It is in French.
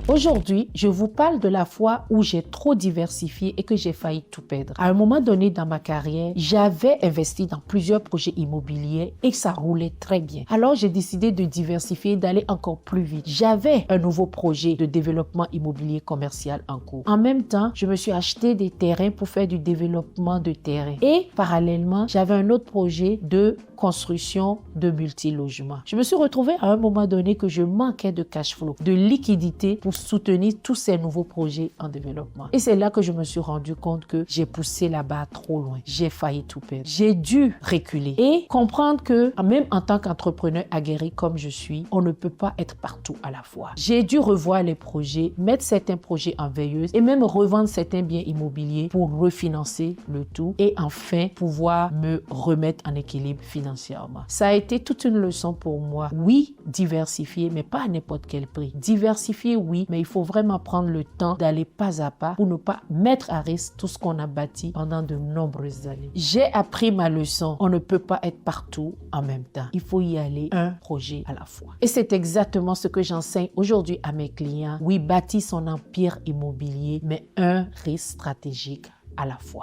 Aujourd'hui, je vous parle de la fois où j'ai trop diversifié et que j'ai failli tout perdre. À un moment donné dans ma carrière, j'avais investi dans plusieurs projets immobiliers et ça roulait très bien. Alors, j'ai décidé de diversifier, d'aller encore plus vite. J'avais un nouveau projet de développement immobilier commercial en cours. En même temps, je me suis acheté des terrains pour faire du développement de terrain. Et parallèlement, j'avais un autre projet de construction de multilogements. Je me suis retrouvée à un moment donné que je manquais de cash flow, de liquidité pour soutenir tous ces nouveaux projets en développement. Et c'est là que je me suis rendu compte que j'ai poussé la barre trop loin. J'ai failli tout perdre. J'ai dû reculer et comprendre que même en tant qu'entrepreneur aguerri comme je suis, on ne peut pas être partout à la fois. J'ai dû revoir les projets, mettre certains projets en veilleuse et même revendre certains biens immobiliers pour refinancer le tout et enfin pouvoir me remettre en équilibre financièrement. Ça a été toute une leçon pour moi. Oui, diversifier, mais pas à n'importe quel prix. Diversifier, oui, mais il faut vraiment prendre le temps d'aller pas à pas pour ne pas mettre à risque tout ce qu'on a bâti pendant de nombreuses années. J'ai appris ma leçon. On ne peut pas être partout en même temps. Il faut y aller un projet à la fois. Et c'est exactement ce que j'enseigne aujourd'hui à mes clients. Oui, bâtir son empire immobilier, mais un risque stratégique à la fois.